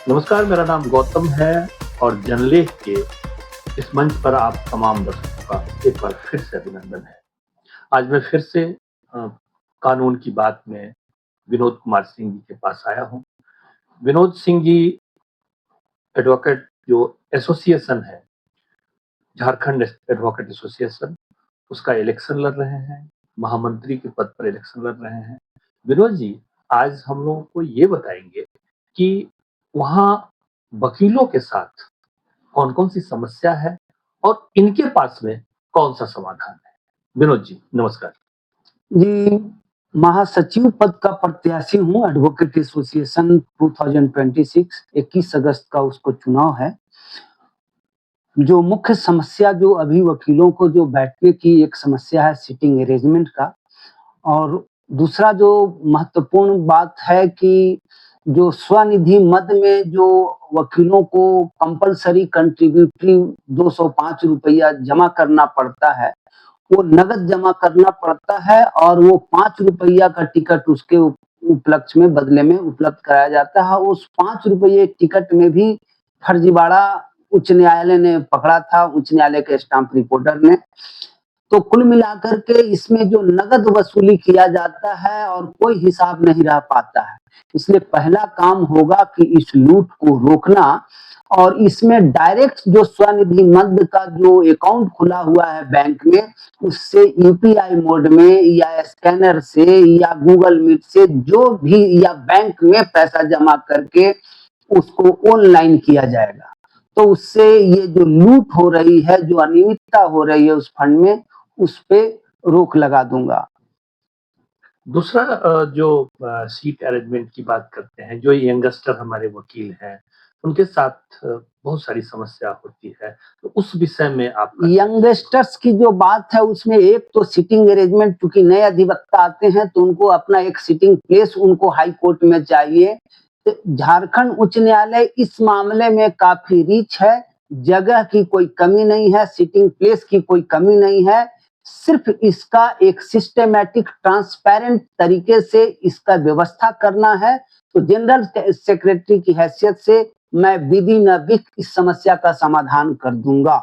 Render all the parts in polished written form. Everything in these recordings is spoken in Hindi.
नमस्कार, मेरा नाम गौतम है और जनलेख के इस मंच पर आप तमाम दर्शकों का एक बार फिर से अभिनंदन है। आज मैं फिर से कानून की बात में विनोद कुमार सिंह जी के पास आया हूँ। विनोद सिंह जी एडवोकेट जो एसोसिएशन है, झारखंड एडवोकेट एसोसिएशन, उसका इलेक्शन लड़ रहे हैं, महामंत्री के पद पर इलेक्शन लड़ रहे हैं। विनोद जी आज हम लोगों को ये बताएंगे कि वहाँ वकीलों के साथ कौन-कौन सी समस्या है और इनके पास में कौन-सा समाधान है? विनोद जी, नमस्कार। जी, महासचिव पद का प्रत्याशी हूँ एडवोकेट एसोसिएशन 2026 21 अगस्त का उसको चुनाव है। जो मुख्य समस्या जो अभी वकीलों को जो बैठने की एक समस्या है सिटिंग अरेंजमेंट का और दूसरा जो महत्वपूर्ण बात है कि जो स्वनिधि मद में जो वकीलों को कंपल्सरी कंट्रीब्यूटरी ₹205 जमा करना पड़ता है, वो नगद जमा करना पड़ता है और वो ₹5 का टिकट उसके उपलक्ष्य में बदले में उपलब्ध कराया जाता है। उस ₹5 टिकट में भी फर्जीवाड़ा उच्च न्यायालय ने पकड़ा था, उच्च न्यायालय के स्टाम्प रिपोर्टर ने। तो कुल मिलाकर के इसमें जो नगद वसूली किया जाता है और कोई हिसाब नहीं रह पाता है। इसलिए पहला काम होगा कि इस लूट को रोकना और इसमें डायरेक्ट जो स्वनिधि मद का जो अकाउंट खुला हुआ है बैंक में, उससे यूपीआई मोड में या स्कैनर से या गूगल मीट से जो भी या बैंक में पैसा जमा करके उसको ऑनलाइन किया जाएगा। तो उससे ये जो लूट हो रही है, जो अनियमितता हो रही है उस फंड में, उस पे रोक लगा दूंगा। दूसरा जो सीट अरेंजमेंट की बात करते हैं, जो यंगस्टर हमारे वकील हैं, उनके साथ बहुत सारी समस्या होती है। तो उस विषय में आपका यंगस्टर्स की जो बात है उसमें एक तो सिटिंग अरेंजमेंट, चूंकि नए अधिवक्ता आते हैं तो उनको अपना एक सिटिंग प्लेस उनको हाई कोर्ट में चाहिए। तो झारखंड उच्च न्यायालय इस मामले में काफी रिच है, जगह की कोई कमी नहीं है, सिटिंग प्लेस की कोई कमी नहीं है। सिर्फ इसका एक सिस्टमैटिक ट्रांसपेरेंट तरीके से इसका व्यवस्था करना है। तो जनरल सेक्रेटरी की हैसियत से मैं विधि न विक इस समस्या का समाधान कर दूंगा।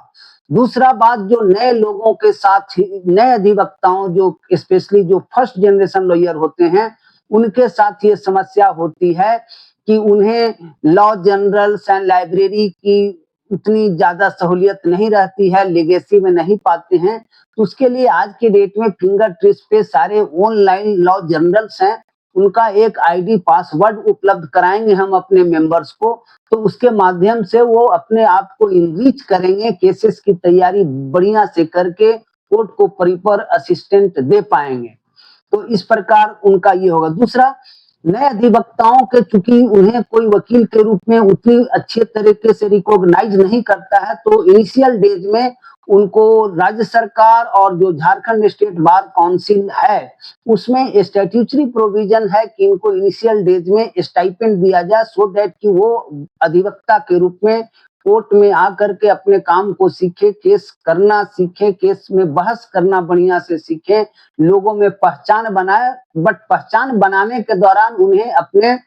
दूसरा बात, जो नए लोगों के साथ नए अधिवक्ताओं जो स्पेशली जो फर्स्ट जनरेशन लॉयर होते हैं, उनके साथ ये समस्या होती है कि उन्हें लॉ जर्नल्स एंड लाइब्रेरी की उतनी ज्यादा सहूलियत नहीं रहती है, लेगेसी में नहीं पाते हैं। तो उसके लिए आज के डेट में फिंगर टिप्स पे सारे ऑनलाइन लॉ जर्नल्स हैं, उनका एक आईडी पासवर्ड उपलब्ध कराएंगे हम अपने मेंबर्स को। तो उसके माध्यम से वो अपने आप को इनरीच करेंगे, केसेस की तैयारी बढ़िया से करके कोर्ट को परिपर असिस्टेंट दे पाएंगे। तो इस प्रकार उनका ये होगा। दूसरा, नए अधिवक्ताओं के चूंकि उन्हें कोई वकील के रूप में उतनी अच्छे तरीके से रिकॉग्नाइज नहीं करता है, तो इनिशियल डेज में उनको राज्य सरकार और जो झारखंड स्टेट बार काउंसिल है उसमें स्टैट्यूटरी प्रोविजन है कि इनको इनिशियल डेज में स्टाइपेंड दिया जाए, सो दैट कि वो अधिवक्ता के रूप में कोर्ट में आकर के अपने काम को सीखे, केस करना सीखे, केस में बहस करना बढ़िया से सीखे, लोगों में पहचान बनाए। बट पहचान बनाने के दौरान उन्हें अपने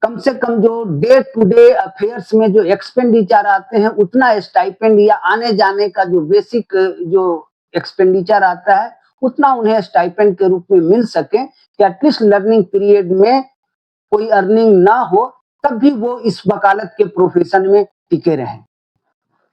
कम से कम जो डे टू डे अफेयर्स में जो एक्सपेंडिचर आते हैं उतना स्टाइपेंड या आने जाने का जो बेसिक जो एक्सपेंडिचर आता है उतना उन्हें स्टाइपेंड के रूप में मिल सके कि एटलीस्ट लर्निंग पीरियड में कोई अर्निंग ना हो, तब भी वो इस वकालत के प्रोफेशन में टिके रहें।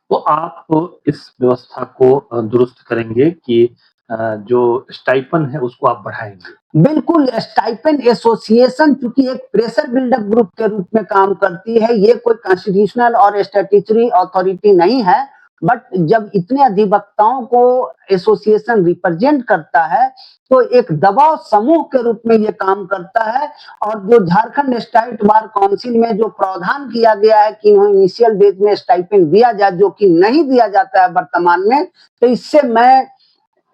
तो आप इस व्यवस्था को दुरुस्त करेंगे कि जो स्टाइपेंड है उसको आप बढ़ाएँगे? बिल्कुल, स्टाइपेंड एसोसिएशन चूंकि एक प्रेशर बिल्डअप ग्रुप के रूप में काम करती है, ये कोई कॉन्स्टिट्यूशनल और स्टैट्यूटरी अथॉरिटी नहीं है। बट जब इतने अधिवक्ताओं को एसोसिएशन रिप्रेजेंट करता है, तो एक दबाव समूह के रूप में ये काम करता है। और जो झारखंड स्टेट बार काउंसिल में जो प्रावधान किया गया है कि इनिशियल डेज में स्टाइपेंड दिया जाए, जो कि नहीं दिया जाता है वर्तमान में, तो इससे मैं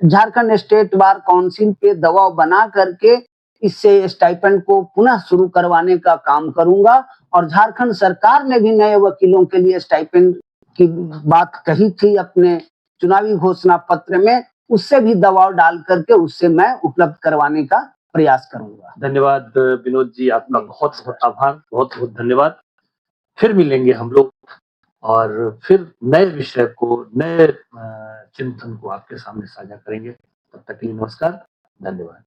झारखंड स्टेट बार काउंसिल पे दबाव बना करके इससे स्टाइपेंड को पुनः शुरू करवाने का काम करूंगा। और झारखंड सरकार ने भी नए वकीलों के लिए स्टाइपेंड की बात कही थी अपने चुनावी घोषणा पत्र में, उससे भी दबाव डाल करके उससे मैं उपलब्ध करवाने का प्रयास करूंगा। धन्यवाद विनोद जी, आपका बहुत-बहुत आभार, बहुत-बहुत धन्यवाद। फिर मिलेंगे हम लोग और फिर नए विषय को, नए चिंतन को आपके सामने साझा करेंगे। तब तक के लिए नमस्कार, धन्यवाद।